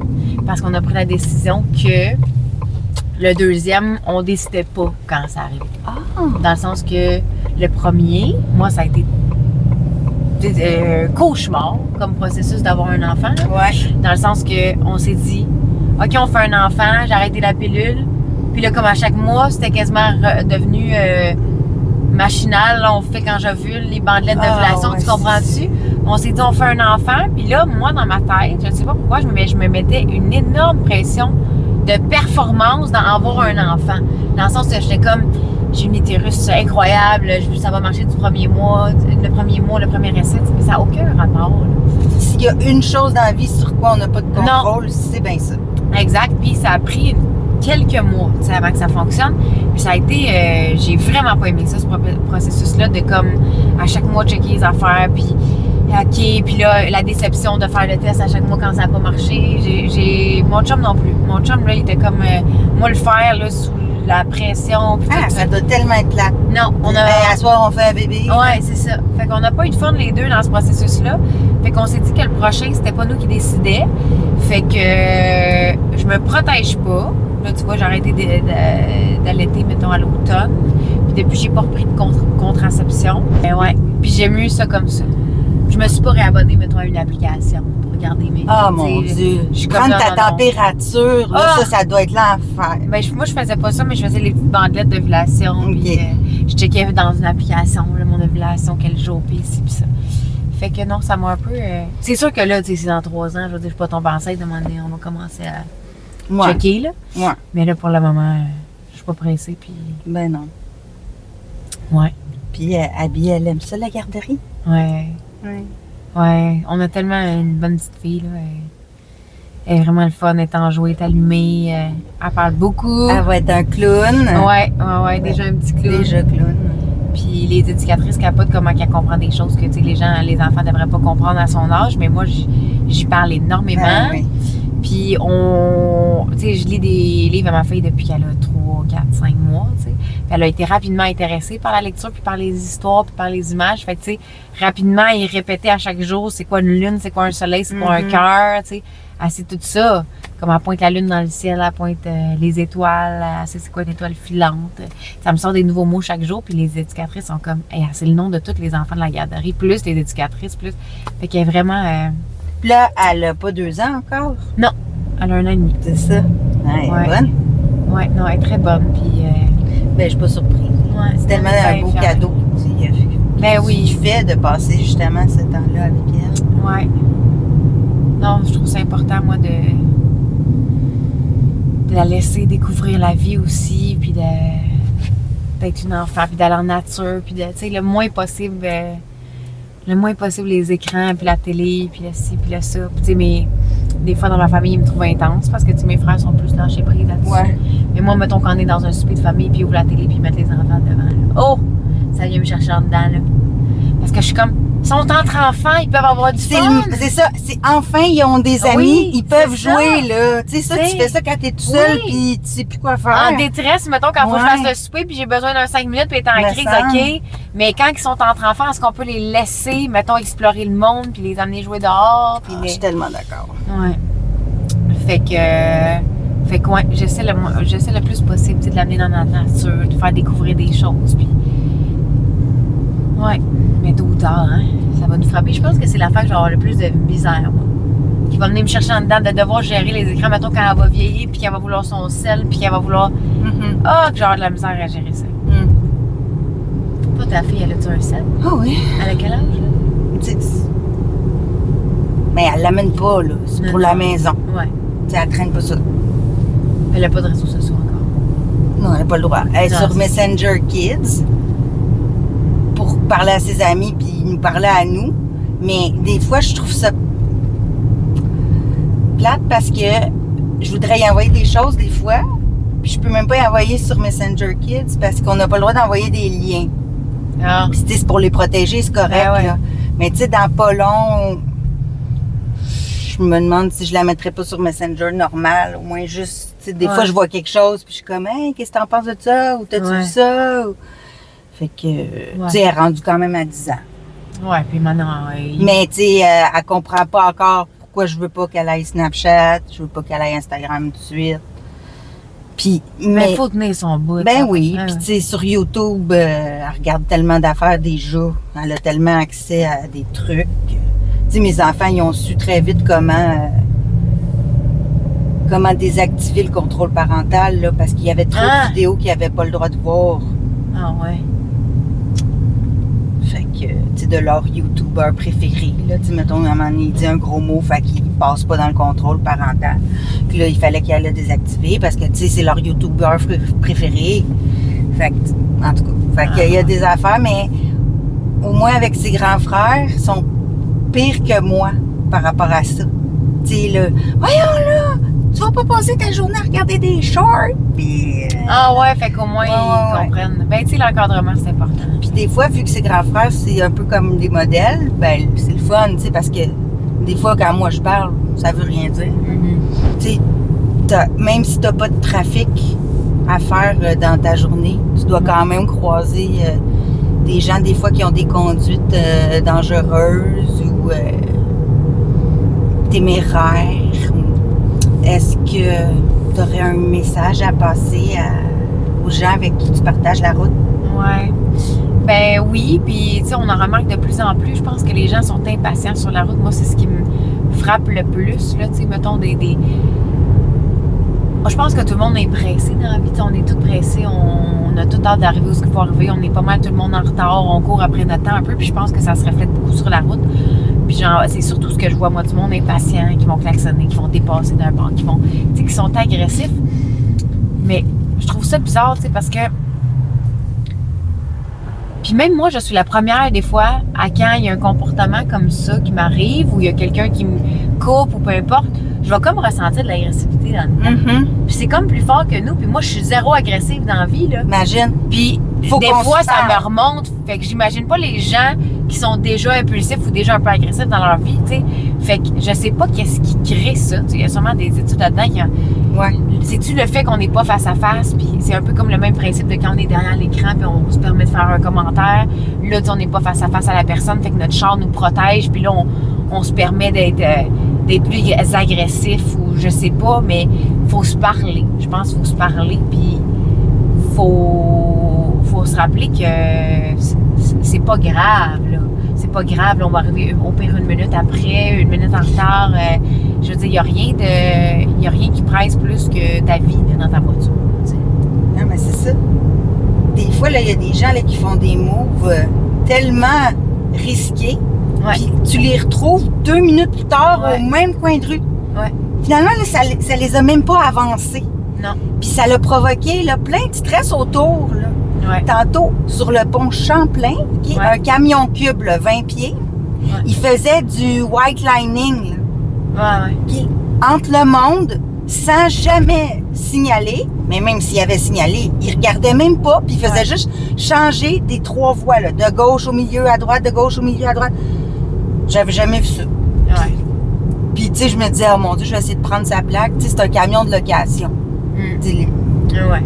Parce qu'on a pris la décision que le deuxième, on décidait pas quand ça arrivait. Dans le sens que le premier, moi, ça a été cauchemar comme processus d'avoir un enfant. Là. Ouais. Dans le sens que on s'est dit, OK, on fait un enfant, j'ai arrêté la pilule. Puis là, comme à chaque mois, c'était quasiment devenu machinal. Là, on fait quand j'ovule les bandelettes d'ovulation, tu comprends-tu? On s'est dit, on fait un enfant. Puis là, moi, dans ma tête, je ne sais pas pourquoi, je me mettais une énorme pression de performance dans avoir un enfant. Dans le sens que j'étais comme, j'ai une utérus incroyable, ça va marcher du premier mois, le premier essai, mais ça n'a aucun rapport. S'il y a une chose dans la vie sur quoi on n'a pas de contrôle, c'est bien ça. Exact, puis ça a pris quelques mois avant que ça fonctionne. Puis ça a été, j'ai vraiment pas aimé ça, ce processus-là, de comme à chaque mois checker les affaires, puis OK, puis là, la déception de faire le test à chaque mois quand ça n'a pas marché. Mon chum non plus. Mon chum, là, il était comme, moi, le faire, là, sous la pression. Puis tout ça doit tellement être plate. Non, on a... à soir, on fait un bébé. Ouais, c'est ça. Fait qu'on n'a pas eu de fun les deux dans ce processus-là. Fait qu'on s'est dit que le prochain, c'était pas nous qui décidions. Fait que je me protège pas. Là, tu vois, j'ai arrêté d'allaiter, mettons, à l'automne. Puis depuis, j'ai pas repris de contraception. Mais ouais. Puis j'ai mieux ça comme ça. Je me suis pas réabonnée, mettons, à une application pour regarder mes... Oh mon Dieu! Je prendre ta température, là, ça doit être l'enfer. Ben, moi, je faisais pas ça, mais je faisais les petites bandelettes d'ovulation. Puis je checkais dans une application, là, mon ovulation, quel jour, puis ici, puis ça. Fait que non, ça m'a un peu... C'est sûr que là, tu sais, c'est dans 3 ans, je veux dire, je suis pas tombée enceinte, de demander, on va commencer à checker, là. Ouais. Mais là, pour le moment, je suis pas pressée, puis... Ben non. Ouais. Puis Abby, elle aime ça, la garderie? Ouais. Ouais, on a tellement une bonne petite fille, là. Elle est vraiment le fun, elle est enjouée, elle est allumée, elle parle beaucoup. Elle va être un clown. Ouais, déjà un petit clown. Déjà clown. Puis les éducatrices capotent comment qu'elle comprend des choses que, tu sais, les enfants ne devraient pas comprendre à son âge, mais moi, j'y parle énormément. Oui. Puis tu sais, je lis des livres à ma fille depuis qu'elle a 3, 4, 5 mois, tu sais. Puis elle a été rapidement intéressée par la lecture, puis par les histoires, puis par les images. Fait que, tu sais, rapidement, il répétait à chaque jour, c'est quoi une lune, c'est quoi un soleil, c'est quoi un cœur, tu sais. Elle sait tout ça. Comme elle pointe la lune dans le ciel, elle pointe les étoiles, elle sait c'est quoi une étoile filante. Ça me sort des nouveaux mots chaque jour, puis les éducatrices sont comme, hey, c'est le nom de tous les enfants de la garderie, plus les éducatrices, plus. Fait qu'elle est vraiment... Puis là, elle a pas 2 ans encore? Non, elle a 1 an et demi. C'est ça. Elle est bonne? Oui, non, elle est très bonne. Puis, ben, je suis pas surprise. Ouais, c'est tellement un beau cadeau qu'il fait de passer justement ce temps-là avec elle. Oui. Non, je trouve ça important, moi, de la laisser découvrir la vie aussi, puis d'être une enfant, puis d'aller en nature, puis de, tu sais, le moins possible les écrans, puis la télé, puis le ci, puis le ça. Puis, tu sais, mais des fois, dans ma famille, ils me trouvent intense parce que, tu sais, mes frères sont plus lâchés prise là-dessus. Ouais. Mais moi, mettons qu'on est dans un souper de famille, puis ils ouvrent la télé, puis ils mettent les enfants devant. Là. Oh! Ça vient me chercher en dedans, là. Parce que je suis comme, ils sont entre enfants, ils peuvent avoir du fun. C'est ça. Enfin, ils ont des amis, Oui, ils peuvent c'est jouer, ça. là. Tu sais, ça, tu fais ça quand t'es tout seul, puis tu sais plus quoi faire. En détresse, mettons, quand il faut que je fasse Ouais. le souper, puis j'ai besoin d'un 5 minutes, puis être en Me crise, semble. OK. Mais quand ils sont entre enfants, est-ce qu'on peut les laisser, mettons, explorer le monde, puis les amener jouer dehors? Puis Je suis tellement d'accord. Ouais. Fait que ouais, j'essaie le plus possible, tu sais, de l'amener dans la nature, de faire découvrir des choses, puis... Ouais. Mais tôt ou tard, hein, ça va nous frapper. Je pense que c'est l'affaire que je vais avoir le plus de misère, moi. Qui va venir me chercher en dedans, de devoir gérer les écrans, mettons, quand elle va vieillir, puis qu'elle va vouloir son sel, puis qu'elle va vouloir... Ah, que j'ai avoir de la misère à gérer ça. Toi, ta fille, elle a-tu un sel? Ah oui. Elle a quel âge, là? 10. Mais elle l'amène pas, là. C'est Non, pour non. la maison. Ouais. Tu sais, elle traîne pas ça. Elle a pas de réseaux sociaux encore. Non, elle n'a pas le droit. Elle est Non, sur c'est Messenger Kids pour parler à ses amis puis nous parler à nous. Mais des fois, je trouve ça plate parce que je voudrais y envoyer des choses des fois. Puis je peux même pas y envoyer sur Messenger Kids parce qu'on n'a pas le droit d'envoyer des liens. Ah. Puis tu sais, c'est pour les protéger, c'est correct. Ben ouais. Là. Mais tu sais, dans pas long, je me demande si je la mettrais pas sur Messenger normal. Au moins juste, tu sais, des fois je vois quelque chose puis je suis comme, hey, qu'est-ce que t'en penses de ça? Ou t'as-tu vu ça? Ou... Fait que, tu sais, elle est rendue quand même à 10 ans. Ouais, puis maintenant... Mais tu sais, elle comprend pas encore pourquoi je veux pas qu'elle aille Snapchat, je veux pas qu'elle aille Instagram tout de suite. Puis, Mais il faut tenir son bout. ben ça. oui, Ouais, puis tu sais, sur YouTube, elle regarde tellement d'affaires déjà. Elle a tellement accès à des trucs. Tu sais, mes enfants, ils ont su très vite comment désactiver le contrôle parental, là, parce qu'il y avait trop de vidéos qu'ils n'avaient pas le droit de voir. Ah ouais. Fait que, tu sais, de leur YouTuber préféré, là, tu sais, mettons, à un moment donné, il dit un gros mot, fait qu'il passe pas dans le contrôle parental. Puis là, il fallait qu'elle le désactiver parce que, tu sais, c'est leur YouTuber préféré. Fait que, en tout cas, fait qu'il y a des affaires, mais au moins avec ses grands frères, ils sont pires que moi par rapport à ça. Tu sais, là, voyons là, tu vas pas passer ta journée à regarder des shorts, puis... Ah ouais, fait qu'au moins, Ouais, ils ouais. comprennent. Ben, tu sais, l'encadrement, c'est important. Puis des fois, vu que ses grands frères, c'est un peu comme des modèles, ben c'est le fun, tu sais, parce que des fois, quand moi je parle, ça veut rien dire. Tu sais, même si t'as pas de trafic à faire dans ta journée, tu dois quand même croiser des gens, des fois, qui ont des conduites dangereuses ou téméraires. Est-ce que tu aurais un message à passer aux gens avec qui tu partages la route? Ouais. Ben oui, puis tu sais, on en remarque de plus en plus. Je pense que les gens sont impatients sur la route. Moi, c'est ce qui me frappe le plus, là, tu sais, mettons des... Moi, je pense que tout le monde est pressé dans la vie. Tu sais, on est tous pressés, on a tout hâte d'arriver où ce qu'il faut arriver. On est pas mal tout le monde en retard, on court après notre temps un peu, puis je pense que ça se reflète beaucoup sur la route. Puis genre, c'est surtout ce que je vois, moi, du monde impatient, qui vont klaxonner, qui vont dépasser d'un banc, qui vont, tu sais, qui sont agressifs. Mais je trouve ça bizarre, tu sais, parce que... Puis même moi, je suis la première, des fois, à quand il y a un comportement comme ça qui m'arrive, ou il y a quelqu'un qui me coupe, ou peu importe, je vais comme ressentir de l'agressivité dans le temps. Puis c'est comme plus fort que nous, puis moi, je suis zéro agressive dans la vie, là. Imagine. Puis Faut des qu'on fois, se ça parle. me remonte Fait que j'imagine pas les gens qui sont déjà impulsifs ou déjà un peu agressifs dans leur vie, tu sais. Fait que je sais pas qu'est-ce qui crée ça. Il y a sûrement des études là-dedans qui c'est-tu le fait qu'on n'est pas face à face, puis c'est un peu comme le même principe de quand on est derrière l'écran puis on se permet de faire un commentaire. Là, on n'est pas face à face à la personne, fait que notre char nous protège, puis là, on se permet d'être plus agressif ou je sais pas, mais faut se parler. Je pense qu'il faut se parler, puis faut se rappeler que c'est pas grave, là. C'est pas grave, là, on va arriver au pire 1 minute après, 1 minute en retard. Je veux dire, il y a rien qui presse plus que ta vie dans ta voiture. T'sais. Non, mais c'est ça. Des fois, il y a des gens là, qui font des moves tellement risqués, puis tu les retrouves 2 minutes plus tard au même coin de rue. Ouais. Finalement, là, ça les a même pas avancés. Non. Puis ça l'a provoqué là, plein de stress autour. Là. Ouais. Tantôt, sur le pont Champlain, qui est un camion cube, là, 20 pieds, il faisait du white lining. Là, qui, entre le monde, sans jamais signaler, mais même s'il avait signalé, il regardait même pas, puis il faisait juste changer des 3 voies, là, de gauche au milieu, à droite, de gauche au milieu, à droite. J'avais jamais vu ça. Ouais. Puis, tu sais, je me disais, oh mon Dieu, je vais essayer de prendre sa plaque. Tu sais, c'est un camion de location. Ouais.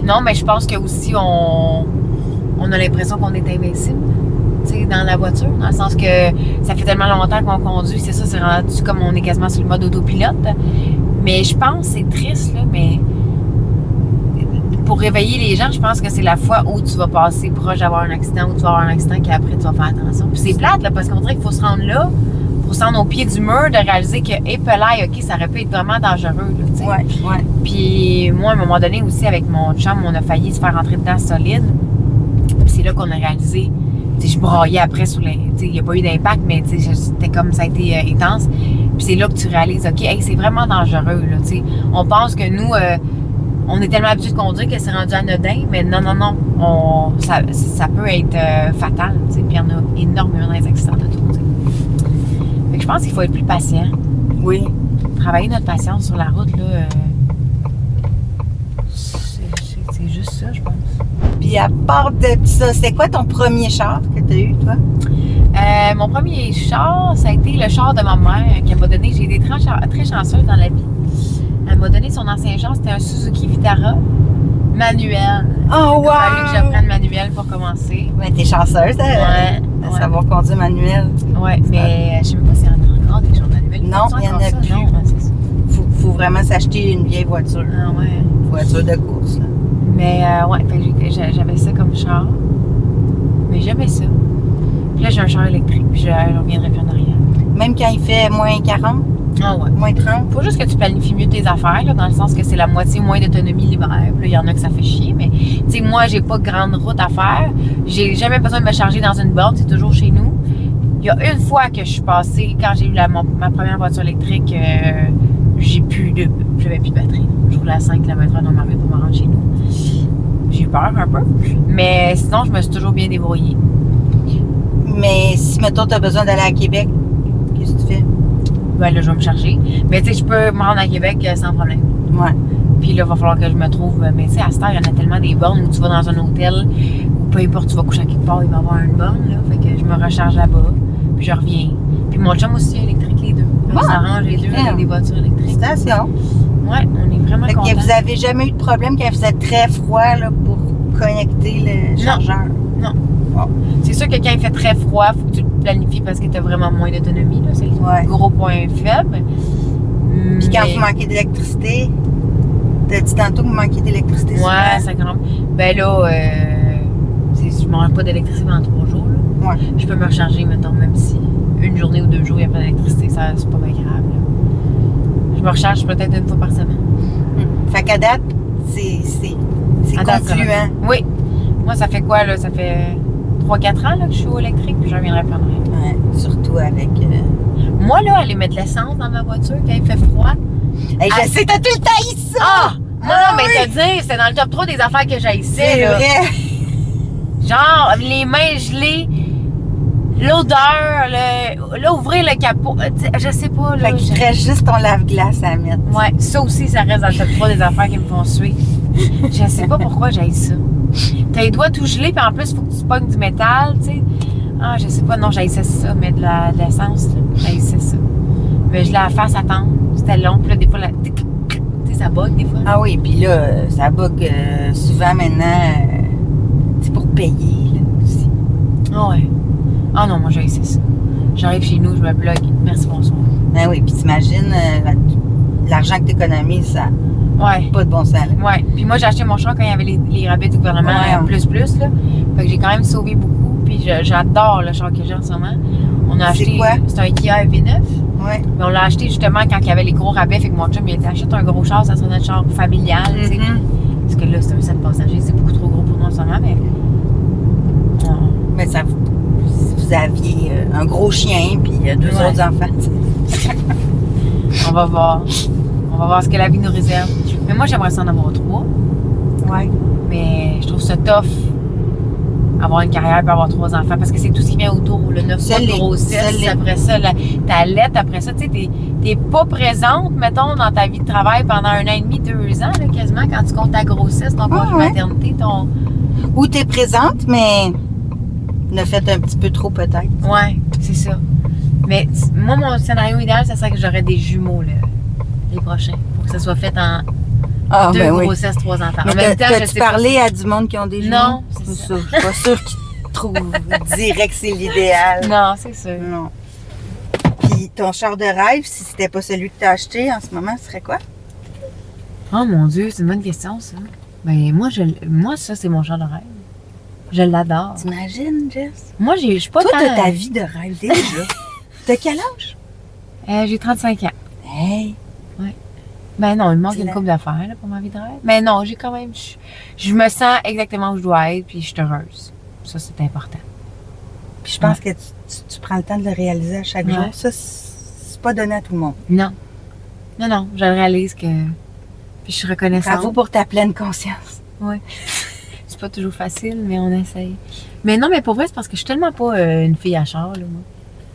Non, mais je pense que aussi on a l'impression qu'on est invincible, tu sais, dans la voiture, dans le sens que ça fait tellement longtemps qu'on conduit, c'est ça, c'est rendu comme on est quasiment sur le mode autopilote. Mais je pense, c'est triste, là, mais pour réveiller les gens, je pense que c'est la fois où tu vas passer proche d'avoir un accident, où tu vas avoir un accident qu'après tu vas faire attention. Puis c'est plate, là, parce qu'on dirait qu'il faut se rendre là, pour se rendre au pied du mur, de réaliser que, OK, ça aurait pu être vraiment dangereux, là, tu sais. Ouais. Puis moi, à un moment donné aussi, avec mon chum, on a failli se faire rentrer dedans solide. Puis c'est là qu'on a réalisé, tu sais, je braillais après sur les, tu sais, il n'y a pas eu d'impact, mais tu sais, c'était comme, ça a été intense. Puis c'est là que tu réalises, OK, hey, c'est vraiment dangereux, là, tu sais. On pense que nous, on est tellement habitués de conduire que c'est rendu anodin, mais non, ça peut être fatal, tu sais. Puis il y en a énormément dans les accidents de tout, tu sais. Fait que je pense qu'il faut être plus patient. Oui. Travailler notre patience sur la route, là, c'est juste ça, je pense. Puis à part de ça, c'est quoi ton premier char que tu as eu, toi? Mon premier char, ça a été le char de ma mère qui m'a donné. J'ai été très chanceuse dans la vie. Elle m'a donné son ancien char, c'était un Suzuki Vitara manuel. Oh, wow! Il a fallu que j'apprenne manuel pour commencer. Mais t'es chanceuse de savoir conduire manuel. Oui, mais je sais même pas s'il y en a encore des chars manuels. Non, il n'y en a plus. Non, c'est ça. Faut vraiment s'acheter une vieille voiture. Ah ouais. Une voiture de course, là. Mais j'avais ça comme char. Mais j'aimais ça. Puis là, j'ai un char électrique, puis je reviendrai plus en arrière. Même quand il fait moins 40? Ah ouais. Moins 30? Faut juste que tu planifies mieux tes affaires, là, dans le sens que c'est la moitié moins d'autonomie l'hiver. Là, il y en a que ça fait chier, mais tu sais, moi, j'ai pas de grande route à faire. J'ai jamais besoin de me charger dans une borne, c'est toujours chez nous. Il y a une fois que je suis passée, quand j'ai eu ma première voiture électrique, j'avais plus de batterie. Je roulais à 5 km/h dans ma rue pour me rendre chez nous. J'ai eu peur un peu, mais sinon, je me suis toujours bien débrouillée. Mais si, mettons, tu as besoin d'aller à Québec, qu'est-ce que tu fais? Ben là, je vais me charger. Mais tu sais, je peux me rendre à Québec sans problème. Ouais. Puis là, il va falloir que je me trouve. Mais tu sais, à cette heure, il y en a tellement des bornes où tu vas dans un hôtel, ou peu importe, tu vas coucher à quelque part, il va y avoir une borne, là. Fait que je me recharge là-bas, puis je reviens. Puis mon chum aussi est électrique, les deux. On s'arrange les deux avec des voitures électriques. Félicitations. Ouais, on est vraiment contents. Fait que vous avez jamais eu de problème quand il faisait très froid, là, pour connecter le chargeur? Non. C'est sûr que quand il fait très froid, il faut que tu le planifies parce que tu as vraiment moins d'autonomie. C'est le gros point faible. Puis quand vous manquez d'électricité, t'as dit tantôt que vous manquez d'électricité. Ouais, ça grimpe. Ben là, je ne mange pas d'électricité pendant 3 jours. Là. Ouais. Je peux me recharger, mettons, même si une journée ou 2 jours, il n'y a pas d'électricité, ça c'est pas bien grave. Là. Je me recharge peut-être 1 fois par semaine. Fait qu'à date, c'est concluant. Oui. Moi, ça fait quoi, là? Ça fait 3-4 ans là, que je suis au électrique, puis je reviendrai pas en arrière. Ouais, surtout avec... Moi, là, aller mettre l'essence dans ma voiture quand il fait froid... Hey, je sais, t'as tout le temps ici ça! Ah! Non, mais te dire, c'est dans le top 3 des affaires que j'haïssais. C'est vrai! Genre, les mains gelées, l'odeur, là, ouvrir le capot, je sais pas. Là, fait qu'il te reste juste ton lave-glace à mettre. Ouais, ça aussi, ça reste dans le top 3 des affaires qui me font suer. Je sais pas pourquoi j'haïs ça. T'as les doigts tout gelés, puis en plus, il faut que tu pognes du métal, tu sais. Ah, je sais pas, non, j'haïssais ça, mais de l'essence, là. J'haïssais ça. Mais je la face attendre. C'était long, puis là, des fois, tu sais, ça bug des fois. Ah oui, puis là, ça bug souvent maintenant, c'est pour payer, là, aussi. Ah ouais. Ah non, moi, j'haïssais ça. J'arrive chez nous, je me plug. Merci, bonsoir. Ben oui, puis t'imagines l'argent que t'économises, ça Ouais. n'a pas de bon sens, là. Ouais. Puis moi, j'ai acheté mon char quand il y avait les rabais du gouvernement Ouais. plus, là. Fait que j'ai quand même sauvé beaucoup. Puis j'adore le char que j'ai en ce moment. On a C'est acheté. quoi? C'est un Kia EV9. Ouais. Mais on l'a acheté justement quand il y avait les gros rabais. Fait que mon chum, il a dit achète un gros char, ça sera notre char familial, tu sais. Parce que là, c'est un 7 passagers, c'est beaucoup trop gros pour nous en ce moment, mais. Mais ça, vous aviez un gros chien, puis deux Ouais. autres enfants. On va voir. On va voir ce que la vie nous réserve. Mais moi, j'aimerais ça en avoir 3. Ouais. Mais je trouve ça tough. Avoir une carrière et avoir 3 enfants. Parce que c'est tout ce qui vient autour. Le 9 mois de grossesse, après ça, ta lettre, après ça, tu sais, t'es pas présente, mettons, dans ta vie de travail pendant 1 an et demi, 2 ans, là, quasiment, quand tu comptes ta grossesse, ton congé de maternité, ton. Ou t'es présente, mais ne faites un petit peu trop peut-être. Ouais, c'est ça. Mais moi, mon scénario idéal, ça serait que j'aurais des jumeaux, là, les prochains. Pour que ça soit fait en 2 grossesses, 3 enfants. Mais en même temps, je t'as-tu sais parlé à du monde qui ont des jumeaux? Non, c'est ça. Je suis pas sûre qu'ils trouvent direct que c'est l'idéal. Non, c'est sûr. Non. Puis ton char de rêve, si c'était pas celui que t'as acheté en ce moment, ce serait quoi? Oh mon Dieu, c'est une bonne question, ça. Ben, moi ça, c'est mon genre de rêve. Je l'adore. T'imagines, Jess? Moi, je suis pas Toi, tant... t'as ta vie de rêve déjà. T'as quel âge? J'ai 35 ans. Hey! Ben non, il me manque Dis-le. une couple d'affaires là, pour ma vie de rêve. Mais non, j'ai quand même... Je me sens exactement où je dois être, puis je suis heureuse. Ça, c'est important. Puis je pense que tu prends le temps de le réaliser à chaque jour. Ça, c'est pas donné à tout le monde. Non. Non, je réalise que... Puis je suis reconnaissante. Bravo pour ta pleine conscience. Oui. C'est pas toujours facile, mais on essaye. Mais non, mais pour vrai, c'est parce que je suis tellement pas une fille à char, là, moi.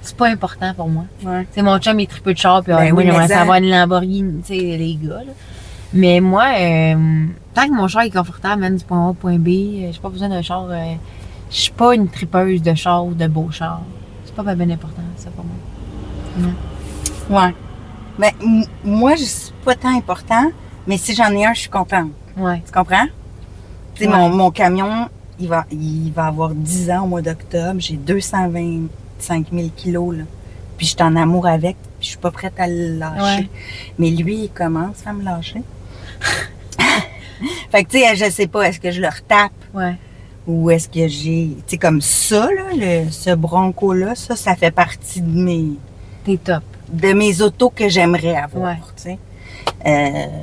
C'est pas important pour moi. Ouais. Tu sais, mon chum, il tripe de char, puis Ben moi, oui, j'aimerais mais savoir une Lamborghini, tu sais, les gars, là. Mais moi, tant que mon char est confortable, mène du point A au point B, j'ai pas besoin d'un char. Je suis pas une tripeuse de char ou de beau char. C'est pas bien important, ça, pour moi. Non. Ouais. Ben, moi, c'est pas tant important, mais si j'en ai un, je suis contente. Ouais. Tu comprends? Tu sais, Ouais. mon camion, il va avoir 10 ans au mois d'octobre. J'ai 225 000 kilos, là. Puis je suis en amour avec, puis je suis pas prête à le lâcher. Ouais. Mais lui, il commence à me lâcher. Fait que, tu sais, je sais pas, est-ce que je le retape Ouais. ou est-ce que j'ai... Tu sais, comme ça, là, ce Bronco-là, ça fait partie T'es top. de mes autos que j'aimerais avoir, Ouais. tu sais. Mais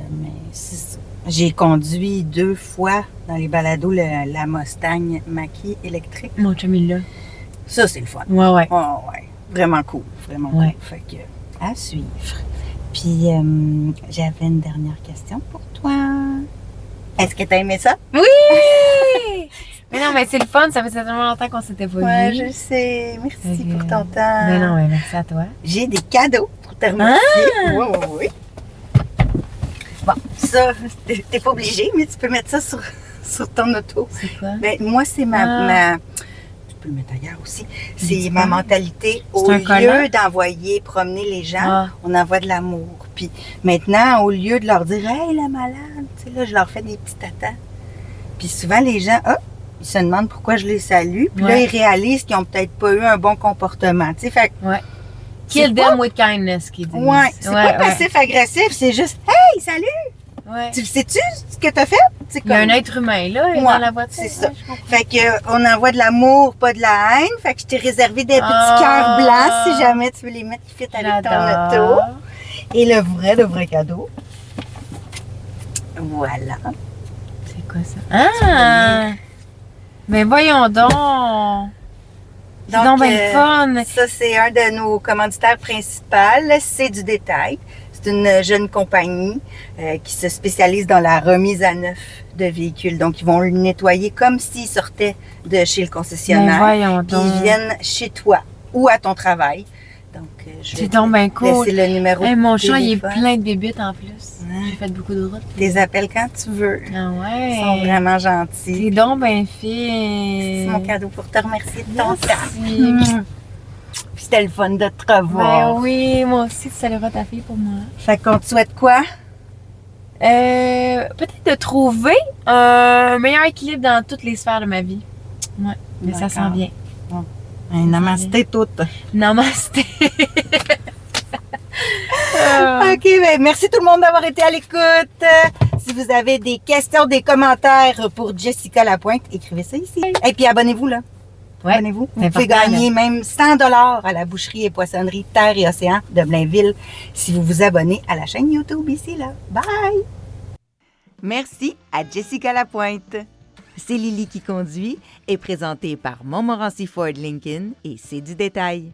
c'est ça. J'ai conduit 2 fois dans les balados la Mustang Mach-E électrique. Mon chum, il l'a. Ça, c'est le fun. Ouais, ouais. Oh, ouais. Vraiment cool. Vraiment Ouais. cool. Fait que, à suivre. Puis, j'avais une dernière question pour toi. Est-ce que t'as aimé ça? Oui! Mais non, mais c'est le fun, ça fait tellement longtemps qu'on s'était pas Ouais, vus. je sais. Merci Fait que- pour ton temps. Mais non, mais merci à toi. J'ai des cadeaux pour te remercier. Oui, oui, oui. Bon, ça, t'es pas obligé, mais tu peux mettre ça sur ton auto. C'est quoi? Ben, moi, c'est ma... Tu peux le mettre ailleurs aussi. C'est ma mentalité. Au un collant? lieu d'envoyer promener les gens, Ah. on envoie de l'amour. Puis maintenant, au lieu de leur dire « Hey, la malade! » Tu sais, là, je leur fais des petits tatas. Puis souvent, les gens, ils se demandent pourquoi je les salue. Puis là, Ouais. ils réalisent qu'ils n'ont peut-être pas eu un bon comportement. Tu sais, fait que Ouais. c'est Kill pas- them with kindness, qu'ils disent. Ouais, c'est pas passif-agressif, c'est juste « Hey, salut! Ouais. Tu sais-tu ce que t'as fait? » C'est Il y a un être humain, là, Ouais, dans la voiture. c'est ça. Ouais, je comprends. Fait que on envoie de l'amour, pas de la haine. Fait que je t'ai réservé des petits cœurs blancs si jamais tu veux les mettre qui fit avec ton J'adore. auto. Et le vrai cadeau. Voilà. C'est quoi ça? Ah! Mais voyons donc! C'est donc bien le fun! Ça, c'est un de nos commanditaires principaux. C'est du détail. C'est une jeune compagnie qui se spécialise dans la remise à neuf de véhicules. Donc, ils vont le nettoyer comme s'ils sortaient de chez le Mais concessionnaire. voyons Puis donc! ils viennent chez toi ou à ton travail. Donc, je vais C'est donc bien te cool! laisser le numéro Hey, de mon chat, il est téléphone. plein de bébites en plus. J'ai fait beaucoup de routes. Les appels quand tu veux. Ah ouais. Ils sont vraiment gentils. T'es donc bien fait. C'est mon cadeau pour te remercier de ton Merci. temps. Puis c'était le fun de te revoir. Ben oui, moi aussi, tu salueras ta fille pour moi. Fait qu'on te souhaite quoi? Peut-être de trouver un meilleur équilibre dans toutes les sphères de ma vie. Ouais, mais ça s'en vient. Un namasté toute. Namasté. OK, ben merci tout le monde d'avoir été à l'écoute. Si vous avez des questions, des commentaires pour Jessica Lapointe, écrivez ça ici. Et puis abonnez-vous là. Ouais, Abonnez-vous. Vous c'est pouvez important, gagner même 100 $ à la boucherie et poissonnerie Terre et Océan de Blainville si vous vous abonnez à la chaîne YouTube ici là. Bye! Merci à Jessica Lapointe. C'est Lily qui conduit, est présentée par Montmorency Ford Lincoln et c'est du détail.